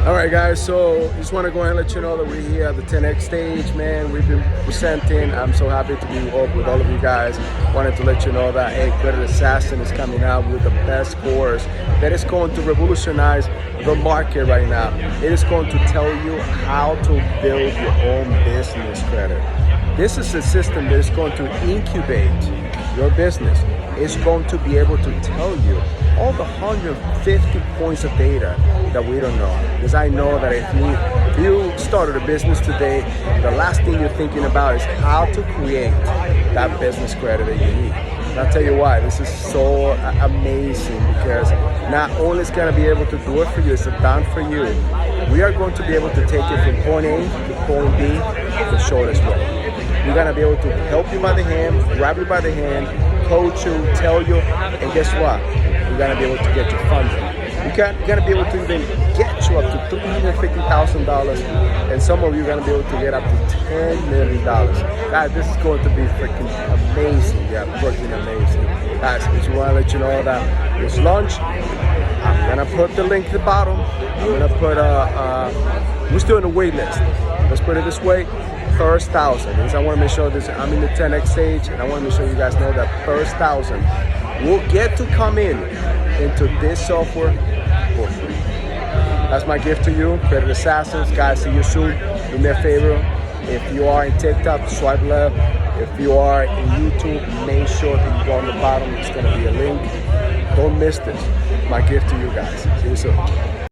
All right, guys, so just want to go ahead and let you know that we're here at the 10X stage, man. We've been presenting. I'm so happy to be with all of you guys. Wanted to let you know that, hey, Credit Assassin is coming out with the best course that is going to revolutionize the market right now. It is going to tell you how to build your own business credit. This is a system that is going to incubate your business. It's going to be able to tell you all the 150 points of data that we don't know. Because I know that if you started a business today, the last thing you're thinking about is how to create that business credit that you need. And I'll tell you why, this is so amazing, because not only is going to be able to do it for you, it's done for you. We are going to be able to take it from point A to point B the shortest way. We're going to be able to help you by the hand, grab you by the hand, coach you, tell you, and guess what? We're going to be able to get you funded. We're going to be able to even get you up to $350,000, and some of you are going to be able to get up to $10 million. Guys, this is going to be freaking amazing. Yeah, freaking amazing. Guys, I just want to let you know that this launch, I'm going to put the link at the bottom. I'm going to put we're still in the wait list. Let's put it this way. First 1,000. I want to make sure this. I'm in the 10X stage, and I want to make sure you guys know that first 1,000 will get to come into this software for free. That's my gift to you, Credit Assassins. Guys, see you soon. Do me a favor. If you are in TikTok, swipe left. If you are in YouTube, make sure that you go on the bottom. It's going to be a link. Don't miss this. My gift to you guys. See you soon.